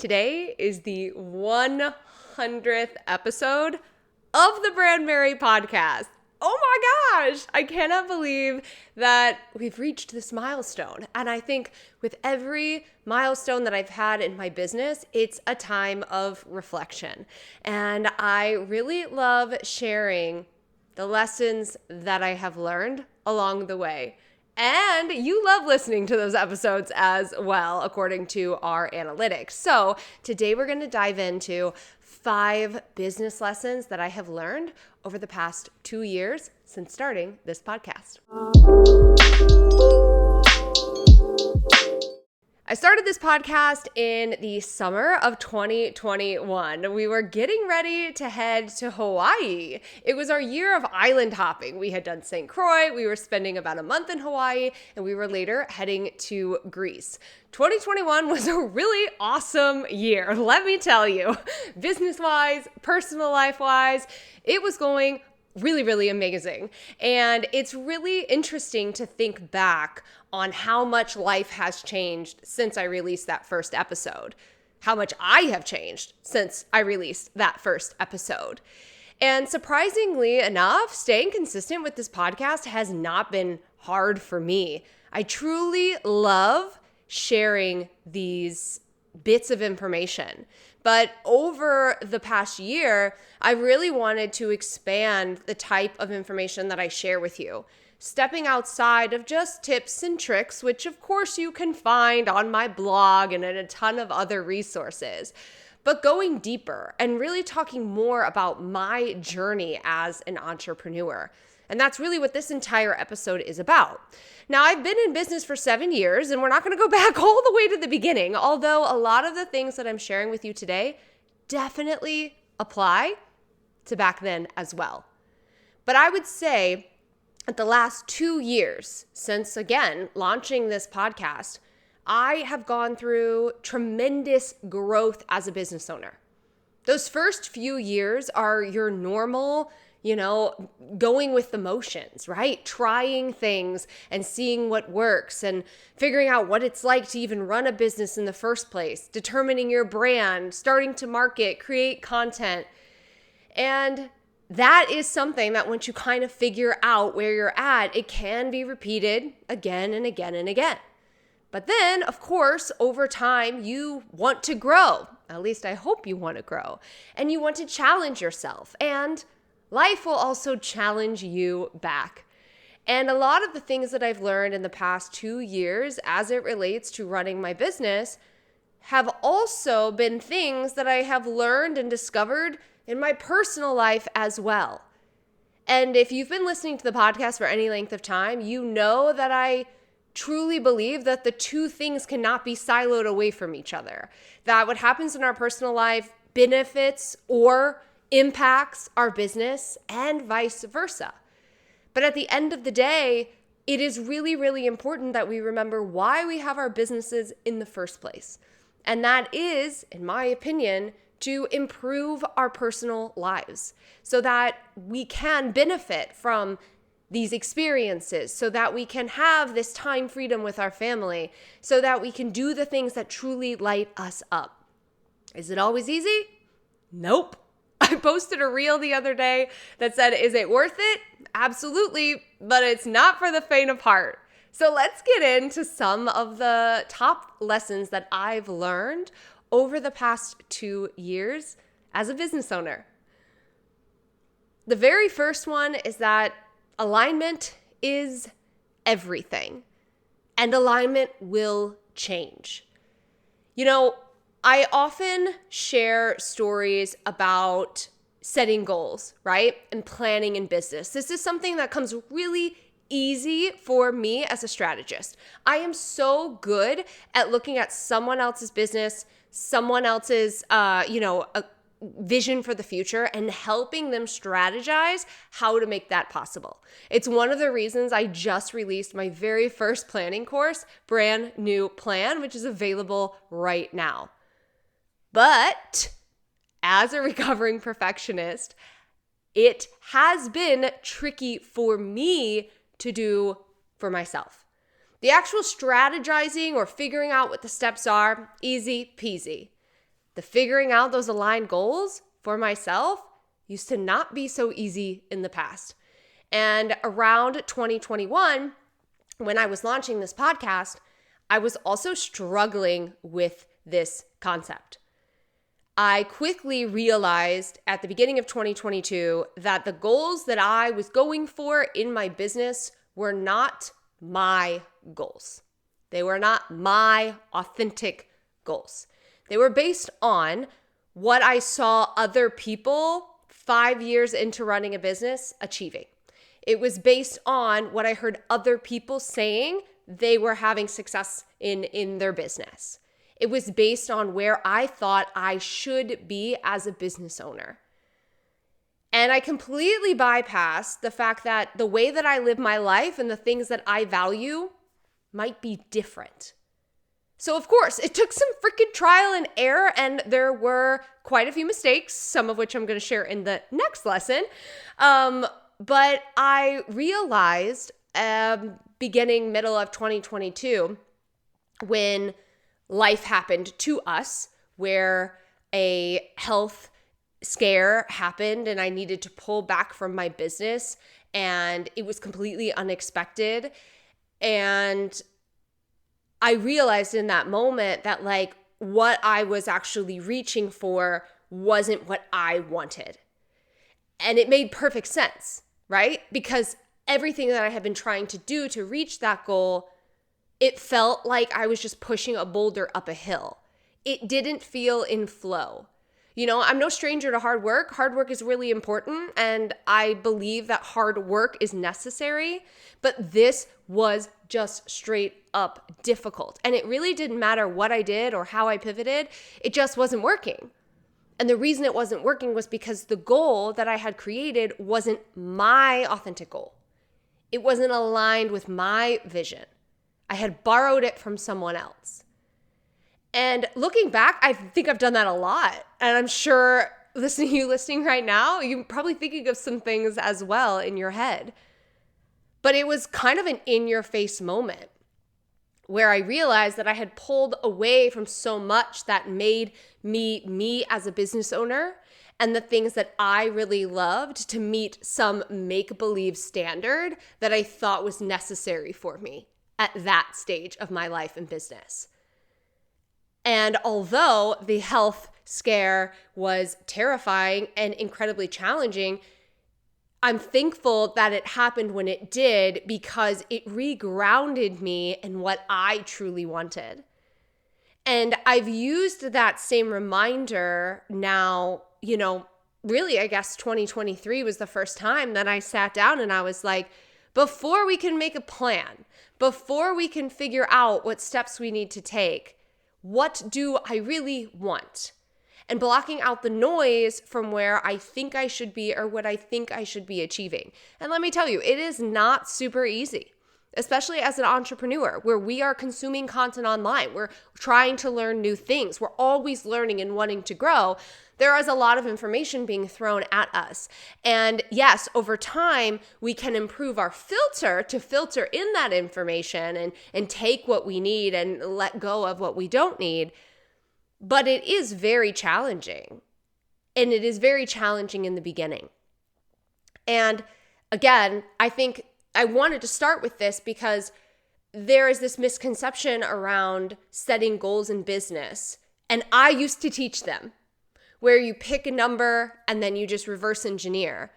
Today is the 100th episode of the Brandmerry Podcast. Oh my gosh, I cannot believe that we've reached this milestone. And I think with every milestone that I've had in my business, it's a time of reflection. And I really love sharing the lessons that I have learned along the way. And you love listening to those episodes as well, according to our analytics. So today we're going to dive into 5 business lessons that I have learned over the past 2 years since starting this podcast. I started this podcast in the summer of 2021. We were getting ready to head to Hawaii. It was our year of island hopping. We had done St. Croix, we were spending about a month in Hawaii, and we were later heading to Greece. 2021 was a really awesome year, let me tell you. Business-wise, personal life-wise, it was going really amazing. And it's really interesting to think back on how much life has changed since I released that first episode, how much I have changed since I released that first episode. And surprisingly enough, staying consistent with this podcast has not been hard for me. I truly love sharing these bits of information. But over the past year, I really wanted to expand the type of information that I share with you, stepping outside of just tips and tricks, which of course you can find on my blog and in a ton of other resources, but going deeper and really talking more about my journey as an entrepreneur. And that's really what this entire episode is about. Now, I've been in business for 7 years, and we're not going to go back all the way to the beginning, although a lot of the things that I'm sharing with you today definitely apply to back then as well. But I would say that the last 2 years, since, again, launching this podcast, I have gone through tremendous growth as a business owner. Those first few years are your normal, going with the motions, right? Trying things and seeing what works and figuring out what it's like to even run a business in the first place, determining your brand, starting to market, create content. And that is something that once you kind of figure out where you're at, it can be repeated again and again and again. But then, of course, over time, you want to grow. At least I hope you want to grow. And you want to challenge yourself. And life will also challenge you back. And a lot of the things that I've learned in the past 2 years as it relates to running my business have also been things that I have learned and discovered in my personal life as well. And if you've been listening to the podcast for any length of time, you know that I truly believe that the two things cannot be siloed away from each other. That what happens in our personal life benefits or impacts our business and vice versa. But at the end of the day, it is really important that we remember why we have our businesses in the first place. And that is, in my opinion, to improve our personal lives so that we can benefit from these experiences, so that we can have this time freedom with our family, so that we can do the things that truly light us up. Is it always easy? Nope. I posted a reel the other day that said, is it worth it? Absolutely, but it's not for the faint of heart. So let's get into some of the top lessons that I've learned over the past 2 years as a business owner. The very first one is that alignment is everything, and alignment will change. I often share stories about setting goals, right? And planning in business. This is something that comes really easy for me as a strategist. I am so good at looking at someone else's business, someone else's, a vision for the future and helping them strategize how to make that possible. It's one of the reasons I just released my very first planning course, Brand New Plan, which is available right now. But as a recovering perfectionist, it has been tricky for me to do for myself. The actual strategizing or figuring out what the steps are, easy peasy. The figuring out those aligned goals for myself used to not be so easy in the past. And around 2021, when I was launching this podcast, I was also struggling with this concept. I quickly realized at the beginning of 2022 that the goals that I was going for in my business were not my goals. They were not my authentic goals. They were based on what I saw other people 5 years into running a business achieving. It was based on what I heard other people saying they were having success in their business. It was based on where I thought I should be as a business owner. And I completely bypassed the fact that the way that I live my life and the things that I value might be different. So of course, it took some freaking trial and error, and there were quite a few mistakes, some of which I'm going to share in the next lesson. But I realized beginning middle of 2022, when life happened to us, where a health scare happened and I needed to pull back from my business, and it was completely unexpected. And I realized in that moment that like what I was actually reaching for wasn't what I wanted. And it made perfect sense, right? Because everything that I had been trying to do to reach that goal, it felt like I was just pushing a boulder up a hill. It didn't feel in flow. You know, I'm no stranger to hard work. Hard work is really important, and I believe that hard work is necessary, but this was just straight up difficult. And it really didn't matter what I did or how I pivoted. It just wasn't working. And the reason it wasn't working was because the goal that I had created wasn't my authentic goal. It wasn't aligned with my vision. I had borrowed it from someone else. And looking back, I think I've done that a lot. And I'm sure listening right now, you're probably thinking of some things as well in your head. But it was kind of an in-your-face moment where I realized that I had pulled away from so much that made me as a business owner and the things that I really loved to meet some make-believe standard that I thought was necessary for me at that stage of my life and business. And although the health scare was terrifying and incredibly challenging, I'm thankful that it happened when it did, because it regrounded me in what I truly wanted. And I've used that same reminder now, you know, really, I guess 2023 was the first time that I sat down and I was like, before we can make a plan, before we can figure out what steps we need to take, what do I really want? And blocking out the noise from where I think I should be or what I think I should be achieving. And let me tell you, it is not super easy, especially as an entrepreneur where we are consuming content online. We're trying to learn new things. We're always learning and wanting to grow. There is a lot of information being thrown at us. And yes, over time, we can improve our filter to filter in that information and take what we need and let go of what we don't need. But it is very challenging. And it is very challenging in the beginning. And again, I think I wanted to start with this because there is this misconception around setting goals in business. And I used to teach them, where you pick a number and then you just reverse engineer.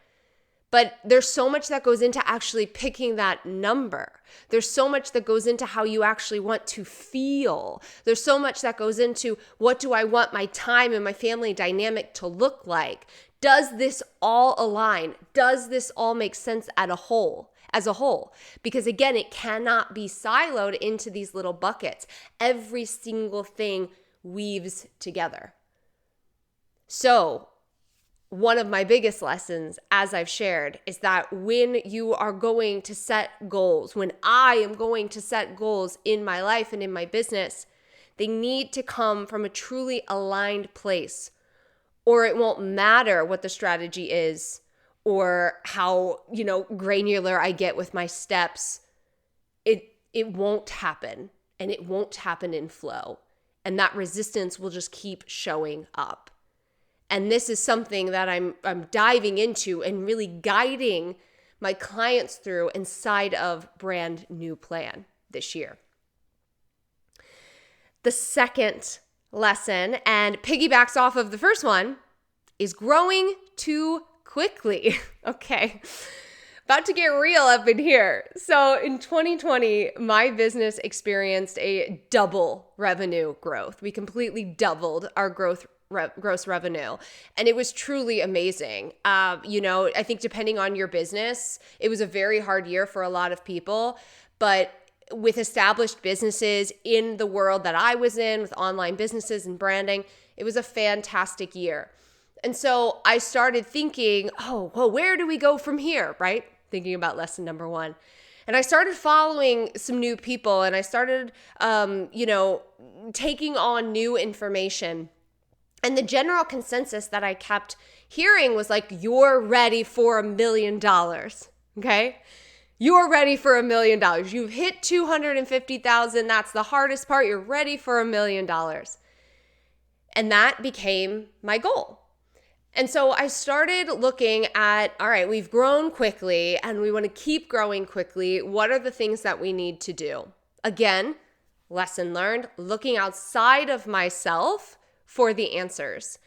But there's so much that goes into actually picking that number. There's so much that goes into how you actually want to feel. There's so much that goes into what do I want my time and my family dynamic to look like? Does this all align? Does this all make sense as a whole? Because again, it cannot be siloed into these little buckets. Every single thing weaves together. So one of my biggest lessons, as I've shared, is that when you are going to set goals, when I am going to set goals in my life and in my business, they need to come from a truly aligned place, or it won't matter what the strategy is or how, granular I get with my steps. It won't happen, and it won't happen in flow. and that resistance will just keep showing up. And this is something that I'm diving into and really guiding my clients through inside of Brand New Plan this year. The second lesson, and piggybacks off of the first one, is growing too quickly. Okay. About to get real up in here. So in 2020, my business experienced a double revenue growth. We completely doubled our gross revenue. And it was truly amazing. I think depending on your business, it was a very hard year for a lot of people. But with established businesses in the world that I was in, with online businesses and branding, it was a fantastic year. And so I started thinking, where do we go from here, right? Thinking about lesson number 1. And I started following some new people, and I started, taking on new information. And the general consensus that I kept hearing was like, you're ready for $1 million, okay? You're ready for $1 million. You've hit 250,000. That's the hardest part. You're ready for $1 million. And that became my goal. And so I started looking at, all right, we've grown quickly and we want to keep growing quickly. What are the things that we need to do? Again, lesson learned, looking outside of myself for the answers.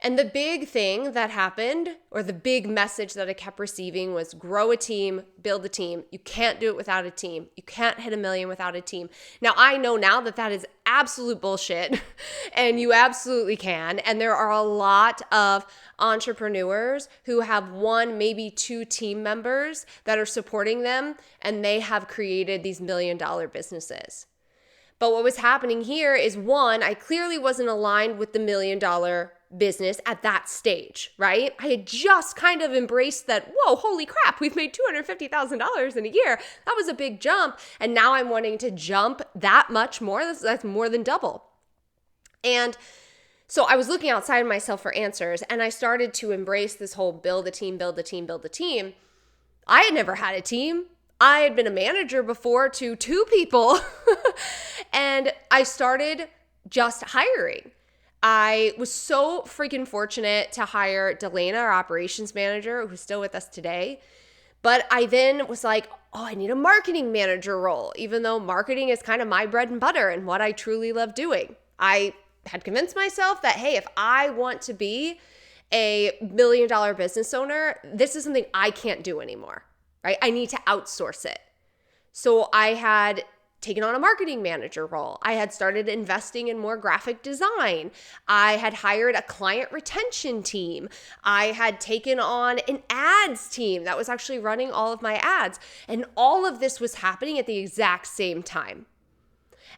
And the big thing that happened, or the big message that I kept receiving, was grow a team, build a team. You can't do it without a team. You can't hit $1 million without a team. Now, I know now that is absolute bullshit, and you absolutely can. And there are a lot of entrepreneurs who have 1, maybe 2 team members that are supporting them, and they have created these $1 million businesses. But what was happening here is, 1, I clearly wasn't aligned with the $1 million business at that stage, right? I had just kind of embraced that, whoa, holy crap, we've made $250,000 in a year. That was a big jump. And now I'm wanting to jump that much more. That's more than double. And so I was looking outside myself for answers, and I started to embrace this whole build a team, build a team, build a team. I had never had a team. I had been a manager before to 2 people, and I started just hiring. I was so freaking fortunate to hire Delana, our operations manager, who's still with us today. But I then was like, I need a marketing manager role, even though marketing is kind of my bread and butter and what I truly love doing. I had convinced myself that, hey, if I want to be a $1 million business owner, this is something I can't do anymore, right? I need to outsource it. So I had taken on a marketing manager role. I had started investing in more graphic design. I had hired a client retention team. I had taken on an ads team that was actually running all of my ads. And all of this was happening at the exact same time.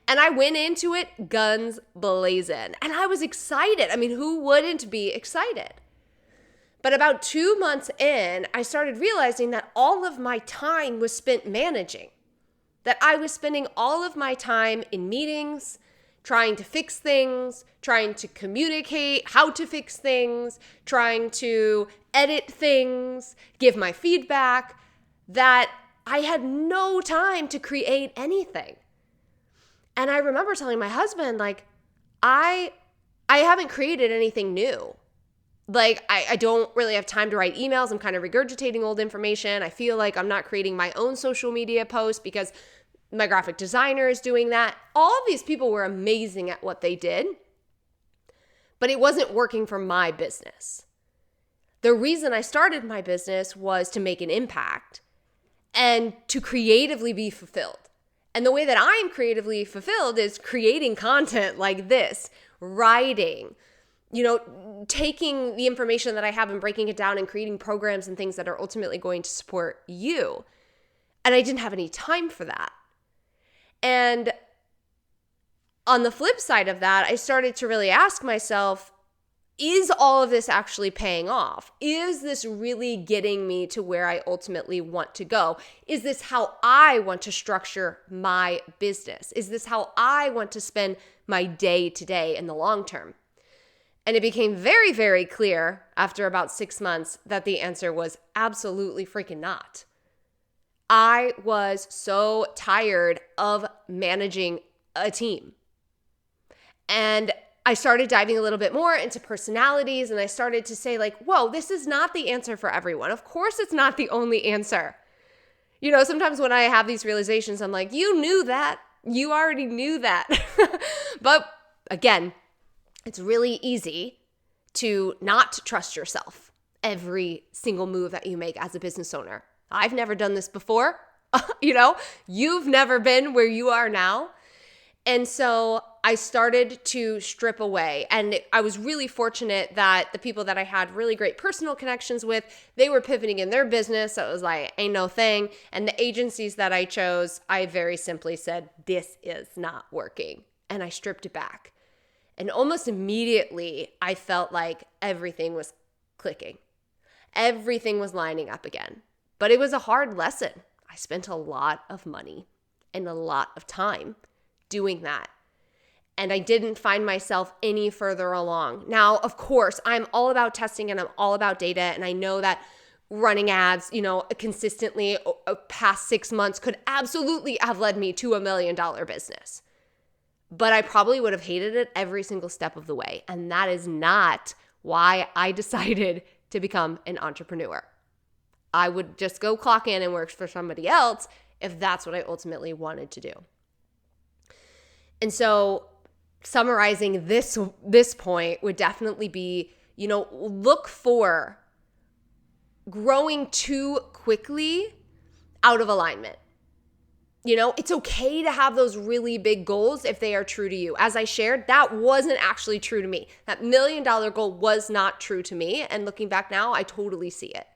And I went into it guns blazing. And I was excited. I mean, who wouldn't be excited? But about 2 months in, I started realizing that all of my time was spent managing. That I was spending all of my time in meetings, trying to fix things, trying to communicate how to fix things, trying to edit things, give my feedback, that I had no time to create anything. And I remember telling my husband, like, I haven't created anything new. Like, I don't really have time to write emails. I'm kind of regurgitating old information. I feel like I'm not creating my own social media posts because my graphic designer is doing that. All of these people were amazing at what they did, but it wasn't working for my business. The reason I started my business was to make an impact and to creatively be fulfilled. And the way that I'm creatively fulfilled is creating content like this, writing, taking the information that I have and breaking it down and creating programs and things that are ultimately going to support you. And I didn't have any time for that. And on the flip side of that, I started to really ask myself, is all of this actually paying off? Is this really getting me to where I ultimately want to go? Is this how I want to structure my business? Is this how I want to spend my day to day in the long term? And it became very, very clear after about 6 months that the answer was absolutely freaking not. I was so tired of managing a team. And I started diving a little bit more into personalities, and I started to say like, whoa, this is not the answer for everyone. Of course it's not the only answer. Sometimes when I have these realizations, I'm like, you knew that. You already knew that. But again, it's really easy to not trust yourself every single move that you make as a business owner. I've never done this before. You've never been where you are now. And so I started to strip away. And I was really fortunate that the people that I had really great personal connections with, they were pivoting in their business. So it was like, ain't no thing. And the agencies that I chose, I very simply said, this is not working. And I stripped it back. And almost immediately, I felt like everything was clicking. Everything was lining up again. But it was a hard lesson. I spent a lot of money and a lot of time doing that. And I didn't find myself any further along. Now, of course, I'm all about testing and I'm all about data. And I know that running ads, consistently past 6 months could absolutely have led me to $1 million business. But I probably would have hated it every single step of the way. And that is not why I decided to become an entrepreneur. I would just go clock in and work for somebody else if that's what I ultimately wanted to do. And so summarizing this point would definitely be, look for growing too quickly out of alignment. It's okay to have those really big goals if they are true to you. As I shared, that wasn't actually true to me. That $1 million goal was not true to me. And looking back now, I totally see it.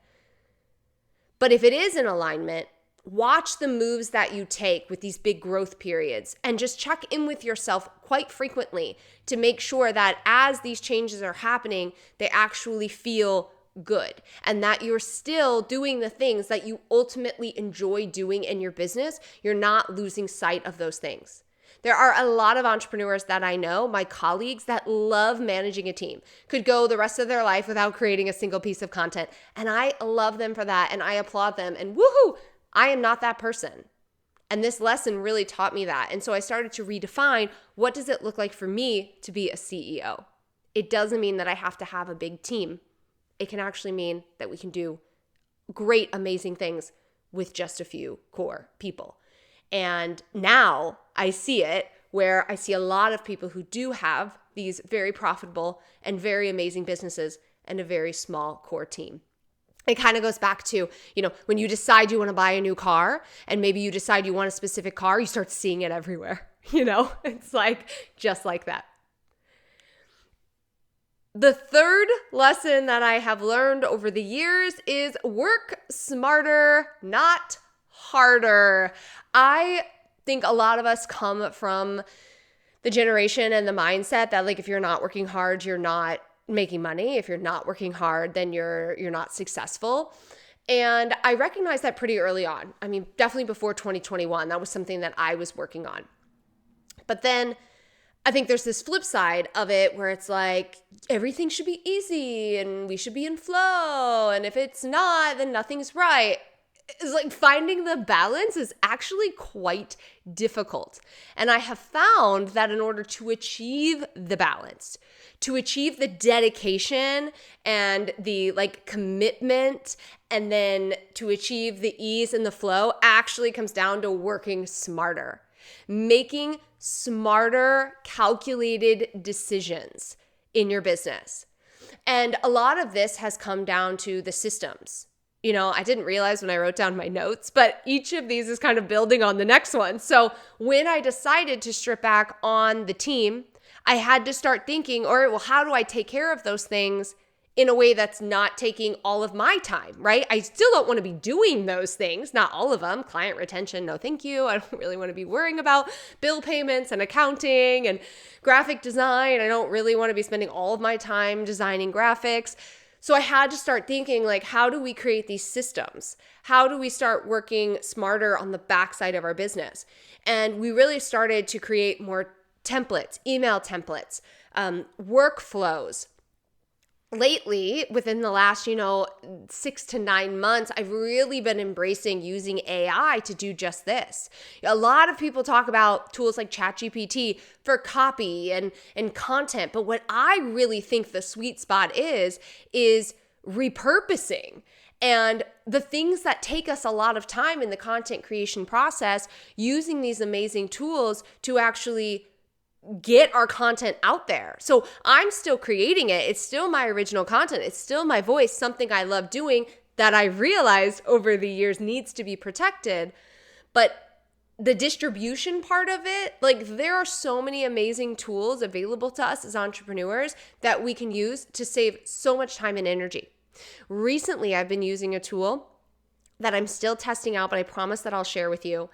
But if it is in alignment, watch the moves that you take with these big growth periods and just check in with yourself quite frequently to make sure that as these changes are happening, they actually feel good and that you're still doing the things that you ultimately enjoy doing in your business. You're not losing sight of those things. There are a lot of entrepreneurs that I know, my colleagues, that love managing a team, could go the rest of their life without creating a single piece of content. And I love them for that and I applaud them. And woohoo, I am not that person. And this lesson really taught me that. And so I started to redefine, what does it look like for me to be a CEO? It doesn't mean that I have to have a big team. It can actually mean that we can do great, amazing things with just a few core people. And now I see it where I see a lot of people who do have these very profitable and very amazing businesses and a very small core team. It kind of goes back to, when you decide you want to buy a new car and maybe you decide you want a specific car, you start seeing it everywhere. It's like just like that. The third lesson that I have learned over the years is work smarter, not harder. I think a lot of us come from the generation and the mindset that if you're not working hard, you're not making money. If you're not working hard, then you're not successful. And I recognized that pretty early on. I mean, definitely before 2021, that was something that I was working on. But then I think there's this flip side of it where it's like everything should be easy and we should be in flow. And if it's not, then nothing's right. It's like finding the balance is actually quite difficult. And I have found that in order to achieve the balance, to achieve the dedication and the commitment, and then to achieve the ease and the flow actually comes down to working smarter, making smarter, calculated decisions in your business. And a lot of this has come down to the systems. I didn't realize when I wrote down my notes, but each of these is kind of building on the next one. So when I decided to strip back on the team, I had to start thinking, all right, well, how do I take care of those things in a way that's not taking all of my time, right? I still don't want to be doing those things, not all of them. Client retention, no thank you. I don't really want to be worrying about bill payments and accounting and graphic design. I don't really want to be spending all of my time designing graphics. So I had to start thinking, how do we create these systems? How do we start working smarter on the backside of our business? And we really started to create more templates, email templates, workflows, lately, within the last, 6 to 9 months, I've really been embracing using AI to do just this. A lot of people talk about tools like ChatGPT for copy and content, but what I really think the sweet spot is repurposing. And the things that take us a lot of time in the content creation process, using these amazing tools to actually get our content out there. So I'm still creating it. It's still my original content. It's still my voice, something I love doing that I realized over the years needs to be protected. But the distribution part of it, like there are so many amazing tools available to us as entrepreneurs that we can use to save so much time and energy. Recently, I've been using a tool that I'm still testing out, but I promise that I'll share with you.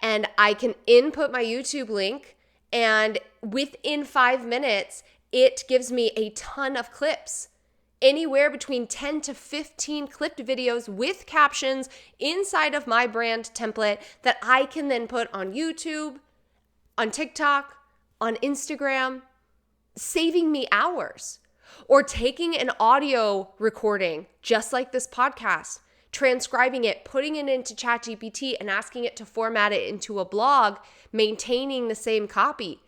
And I can input my YouTube link, and within 5 minutes, it gives me a ton of clips, anywhere between 10 to 15 clipped videos with captions inside of my brand template that I can then put on YouTube, on TikTok, on Instagram, saving me hours. Or taking an audio recording, just like this podcast, transcribing it, putting it into ChatGPT and asking it to format it into a blog, maintaining the same copy.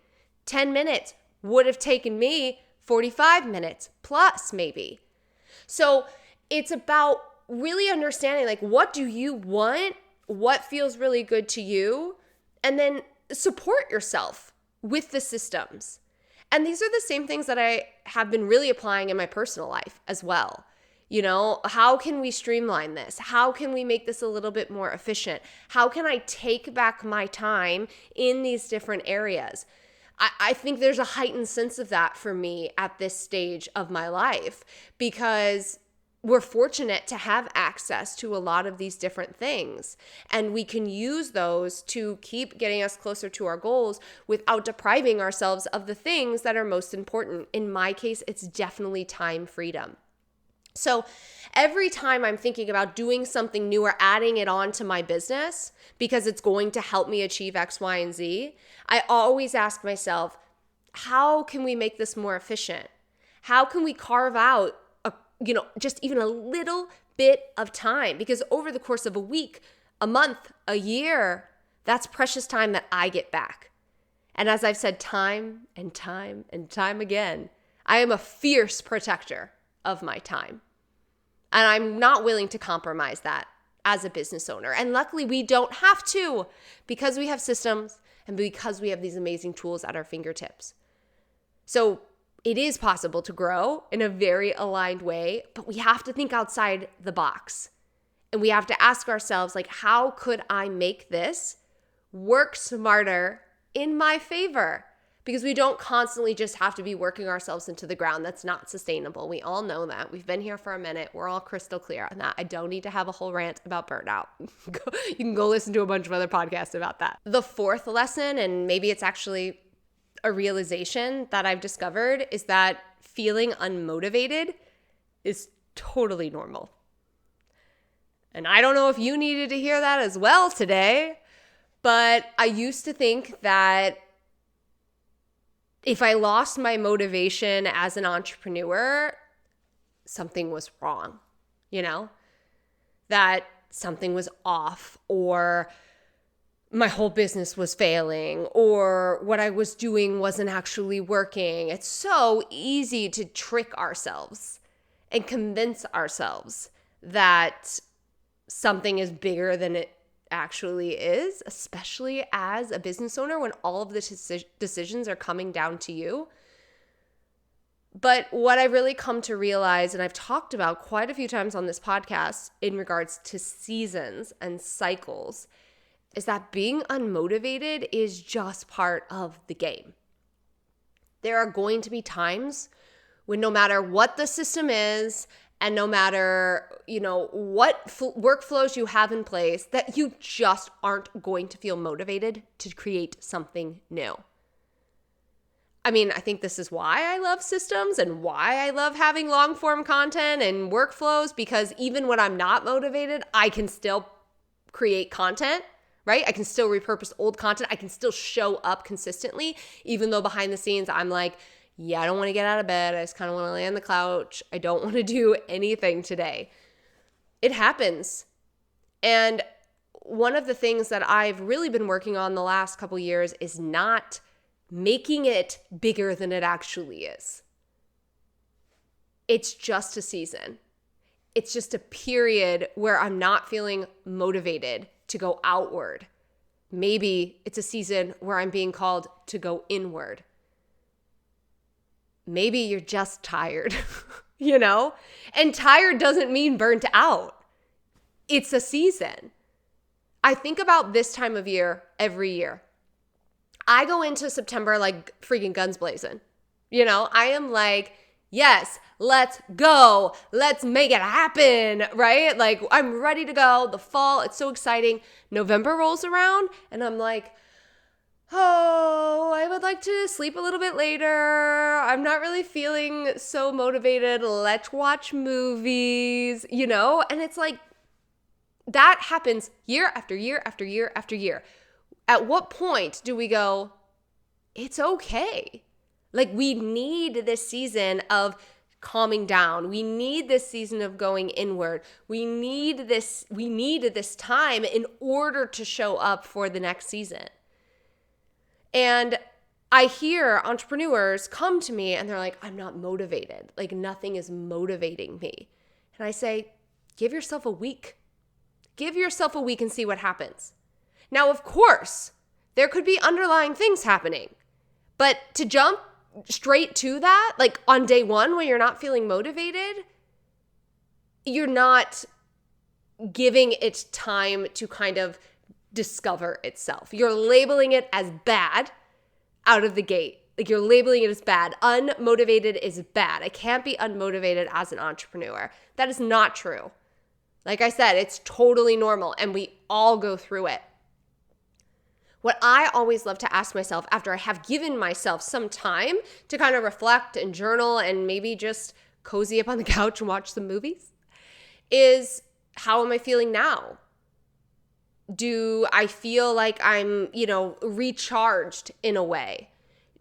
10 minutes would have taken me 45 minutes plus maybe. So it's about really understanding, like, what do you want? What feels really good to you? And then support yourself with the systems. And these are the same things that I have been really applying in my personal life as well. How can we streamline this? How can we make this a little bit more efficient? How can I take back my time in these different areas? I think there's a heightened sense of that for me at this stage of my life, because we're fortunate to have access to a lot of these different things, and we can use those to keep getting us closer to our goals without depriving ourselves of the things that are most important. In my case, it's definitely time freedom. So every time I'm thinking about doing something new or adding it on to my business because it's going to help me achieve X, Y, and Z, I always ask myself, how can we make this more efficient? How can we carve out just even a little bit of time? Because over the course of a week, a month, a year, that's precious time that I get back. And as I've said time and time and time again, I am a fierce protector of my time. And I'm not willing to compromise that as a business owner. And luckily we don't have to, because we have systems and because we have these amazing tools at our fingertips. So it is possible to grow in a very aligned way, but we have to think outside the box. And we have to ask ourselves, like, how could I make this work smarter in my favor? Because we don't constantly just have to be working ourselves into the ground. That's not sustainable. We all know that. We've been here for a minute. We're all crystal clear on that. I don't need to have a whole rant about burnout. You can go listen to a bunch of other podcasts about that. The fourth lesson, and maybe it's actually a realization that I've discovered, is that feeling unmotivated is totally normal. And I don't know if you needed to hear that as well today, but I used to think that if I lost my motivation as an entrepreneur, something was wrong, that something was off, or my whole business was failing, or what I was doing wasn't actually working. It's so easy to trick ourselves and convince ourselves that something is bigger than it actually is, especially as a business owner when all of the decisions are coming down to you. But what I really come to realize, and I've talked about quite a few times on this podcast in regards to seasons and cycles, is that being unmotivated is just part of the game. There are going to be times when no matter what the system is, and no matter, what workflows you have in place, that you just aren't going to feel motivated to create something new. I mean, I think this is why I love systems and why I love having long form content and workflows, because even when I'm not motivated, I can still create content, right? I can still repurpose old content. I can still show up consistently, even though behind the scenes I'm like, Yeah, I don't want to get out of bed. I just kind of want to lay on the couch. I don't want to do anything today. It happens. And one of the things that I've really been working on the last couple years is not making it bigger than it actually is. It's just a season. It's just a period where I'm not feeling motivated to go outward. Maybe it's a season where I'm being called to go inward. Maybe you're just tired, And tired doesn't mean burnt out. It's a season. I think about this time of year every year. I go into September like freaking guns blazing. I am like, yes, let's go. Let's make it happen, right? Like I'm ready to go. The fall, it's so exciting. November rolls around and I'm like, oh, I would like to sleep a little bit later. I'm not really feeling so motivated. Let's watch movies, And it's like, that happens year after year after year after year. At what point do we go, it's okay? Like we need this season of calming down. We need this season of going inward. We need this time in order to show up for the next season. And I hear entrepreneurs come to me and they're like, I'm not motivated. Like nothing is motivating me. And I say, give yourself a week. Give yourself a week and see what happens. Now, of course, there could be underlying things happening. But to jump straight to that, like on day one when you're not feeling motivated, you're not giving it time to kind of discover itself. You're labeling it as bad out of the gate. Like you're labeling it as bad. Unmotivated is bad. I can't be unmotivated as an entrepreneur. That is not true. Like I said, it's totally normal and we all go through it. What I always love to ask myself after I have given myself some time to kind of reflect and journal and maybe just cozy up on the couch and watch some movies is, how am I feeling now? Do I feel like I'm, recharged in a way?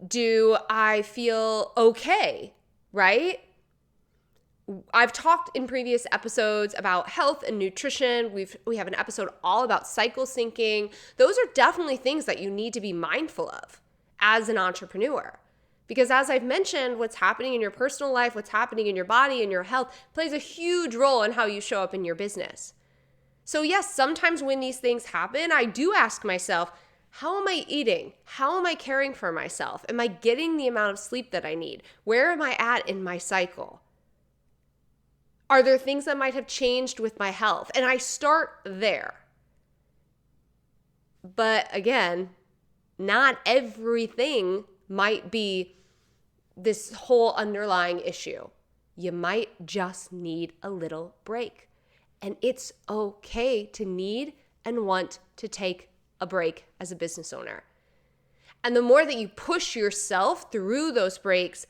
Do I feel okay, right? I've talked in previous episodes about health and nutrition. We have an episode all about cycle syncing. Those are definitely things that you need to be mindful of as an entrepreneur. Because as I've mentioned, what's happening in your personal life, what's happening in your body and your health plays a huge role in how you show up in your business. So yes, sometimes when these things happen, I do ask myself, how am I eating? How am I caring for myself? Am I getting the amount of sleep that I need? Where am I at in my cycle? Are there things that might have changed with my health? And I start there. But again, not everything might be this whole underlying issue. You might just need a little break. And it's okay to need and want to take a break as a business owner. And the more that you push yourself through those breaks,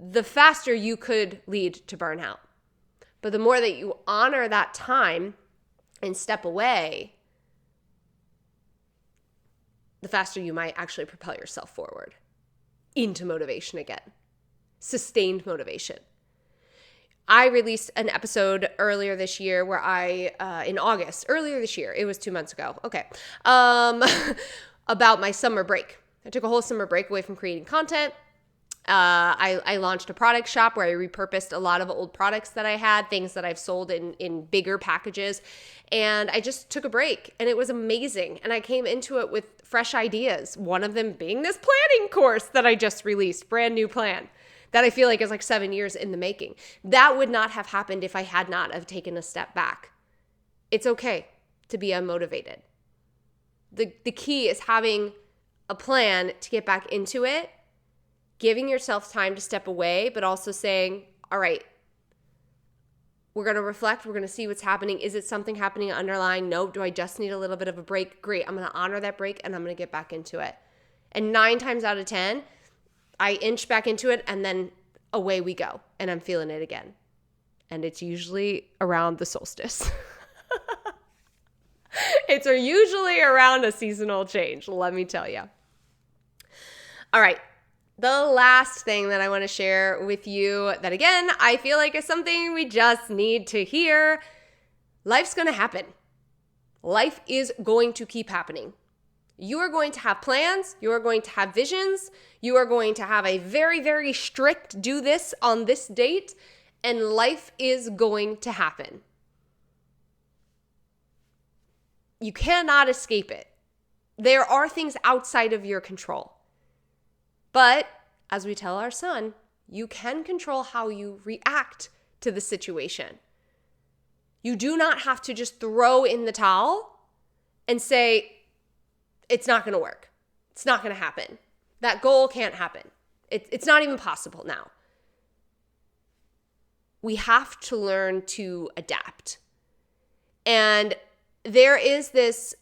the faster you could lead to burnout. But the more that you honor that time and step away, the faster you might actually propel yourself forward into motivation again. Sustained motivation. I released an episode earlier this year where earlier this year, it was 2 months ago, about my summer break. I took a whole summer break away from creating content. I launched a product shop where I repurposed a lot of old products that I had, things that I've sold in bigger packages. And I just took a break and it was amazing. And I came into it with fresh ideas. One of them being this planning course that I just released, brand new plan that I feel like is like 7 years in the making. That would not have happened if I had not have taken a step back. It's okay to be unmotivated. The key is having a plan to get back into it, giving yourself time to step away, but also saying, all right, we're going to reflect. We're going to see what's happening. Is it something happening underlying? No. Do I just need a little bit of a break? Great. I'm going to honor that break and I'm going to get back into it. And 9 times out of 10, I inch back into it and then away we go. And I'm feeling it again. And it's usually around the solstice. It's usually around a seasonal change, let me tell you. All right. The last thing that I want to share with you that, again, I feel like is something we just need to hear. Life's going to happen. Life is going to keep happening. You are going to have plans. You are going to have visions. You are going to have a very, very strict do this on this date, and life is going to happen. You cannot escape it. There are things outside of your control. But as we tell our son, you can control how you react to the situation. You do not have to just throw in the towel and say, it's not going to work. It's not going to happen. That goal can't happen. It's not even possible now. We have to learn to adapt. And there is this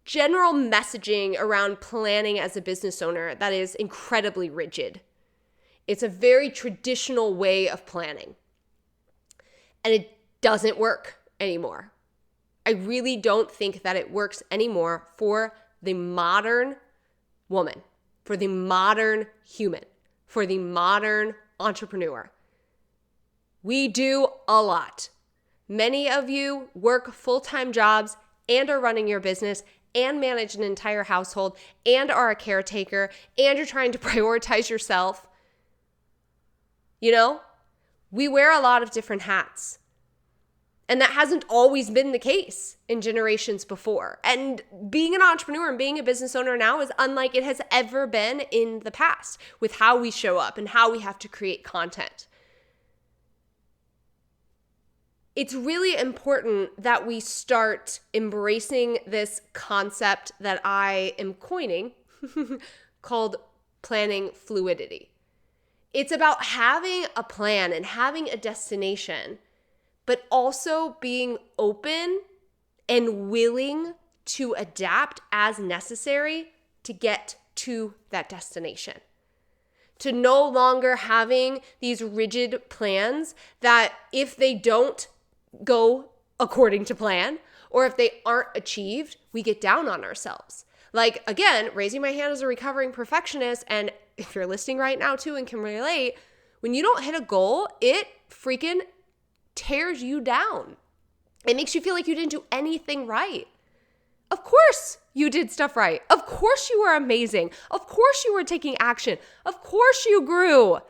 general messaging around planning as a business owner that is incredibly rigid. It's a very traditional way of planning. And it doesn't work anymore. I really don't think that it works anymore for the modern woman, for the modern human, for the modern entrepreneur. We do a lot. Many of you work full-time jobs and are running your business and manage an entire household and are a caretaker and you're trying to prioritize yourself. You know, we wear a lot of different hats. And that hasn't always been the case in generations before. And being an entrepreneur and being a business owner now is unlike it has ever been in the past with how we show up and how we have to create content. It's really important that we start embracing this concept that I am coining called planning fluidity. It's about having a plan and having a destination, but also being open and willing to adapt as necessary to get to that destination. To no longer having these rigid plans that if they don't go according to plan, or if they aren't achieved, we get down on ourselves. Like, again, raising my hand as a recovering perfectionist, and if you're listening right now too and can relate, when you don't hit a goal, it freaking tears you down. It makes you feel like you didn't do anything right. Of course you did stuff right. Of course you were amazing. Of course you were taking action. Of course you grew.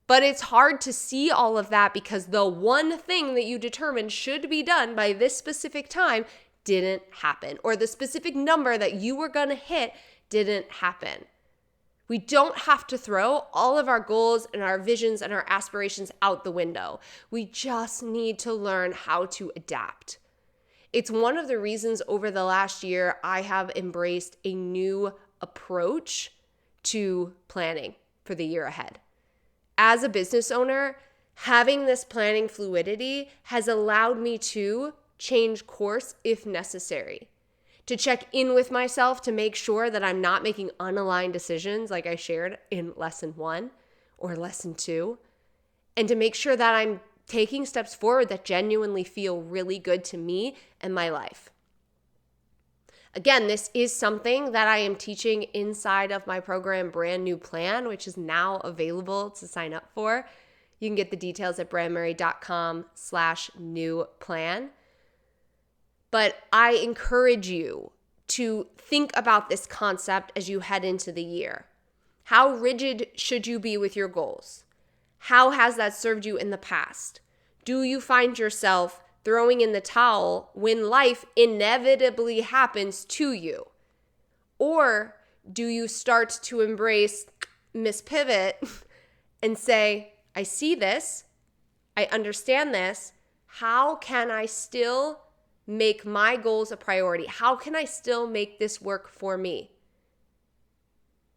But it's hard to see all of that because the one thing that you determined should be done by this specific time didn't happen, or the specific number that you were going to hit didn't happen. We don't have to throw all of our goals and our visions and our aspirations out the window. We just need to learn how to adapt. It's one of the reasons over the last year I have embraced a new approach to planning for the year ahead. As a business owner, having this planning fluidity has allowed me to change course if necessary, to check in with myself to make sure that I'm not making unaligned decisions like I shared in lesson 1 or lesson 2, and to make sure that I'm taking steps forward that genuinely feel really good to me and my life. Again, this is something that I am teaching inside of my program, Brand New Plan, which is now available to sign up for. You can get the details at brandmerry.com/new plan. But I encourage you to think about this concept as you head into the year. How rigid should you be with your goals? How has that served you in the past? Do you find yourself throwing in the towel when life inevitably happens to you? Or do you start to embrace Miss Pivot and say, I see this, I understand this, how can I still make my goals a priority? How can I still make this work for me?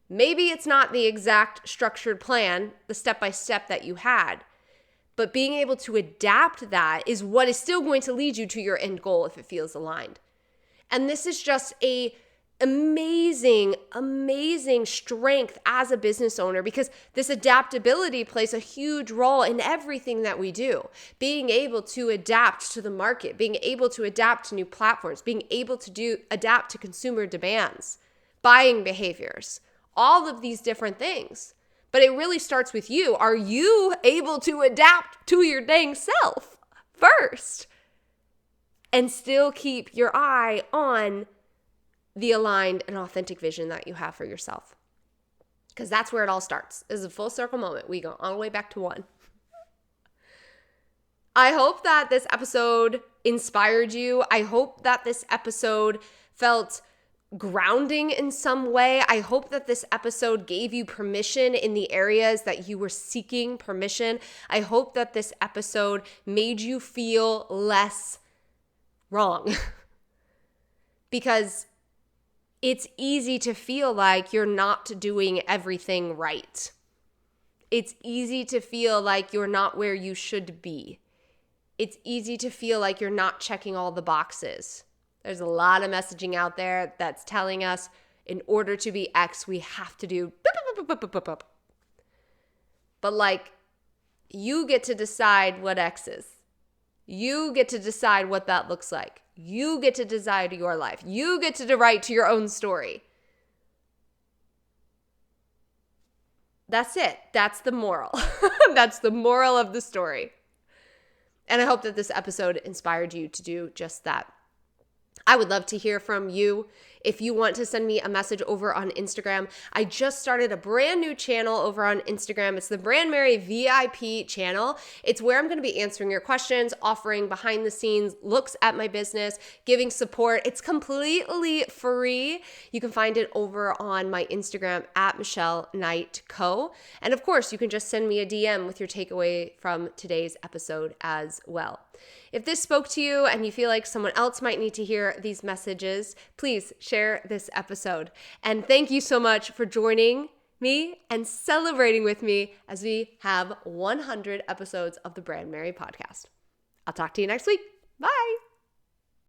Maybe it's not the exact structured plan, the step-by-step that you had, but being able to adapt that is what is still going to lead you to your end goal if it feels aligned. And this is just a amazing, amazing strength as a business owner because this adaptability plays a huge role in everything that we do. Being able to adapt to the market, being able to adapt to new platforms, being able to adapt to consumer demands, buying behaviors. all of these different things. But it really starts with you. Are you able to adapt to your dang self first and still keep your eye on the aligned and authentic vision that you have for yourself? Because that's where it all starts. This is a full circle moment. We go all the way back to one. I hope that this episode inspired you. I hope that this episode felt grounding in some way. I hope that this episode gave you permission in the areas that you were seeking permission. I hope that this episode made you feel less wrong. Because it's easy to feel like you're not doing everything right. It's easy to feel like you're not where you should be. It's easy to feel like you're not checking all the boxes. There's a lot of messaging out there that's telling us in order to be X, we have to do. But like, you get to decide what X is. You get to decide what that looks like. You get to decide your life. You get to write to your own story. That's it. That's the moral. That's the moral of the story. And I hope that this episode inspired you to do just that. I would love to hear from you. If you want to send me a message over on Instagram, I just started a brand new channel over on Instagram. It's the Brandmerry VIP channel. It's where I'm going to be answering your questions, offering behind the scenes looks at my business, giving support. It's completely free. You can find it over on my Instagram at Michelle Knight Co. And of course, you can just send me a DM with your takeaway from today's episode as well. If this spoke to you and you feel like someone else might need to hear these messages, please share this episode. And thank you so much for joining me and celebrating with me as we have 100 episodes of the Brandmerry Podcast. I'll talk to you next week. Bye.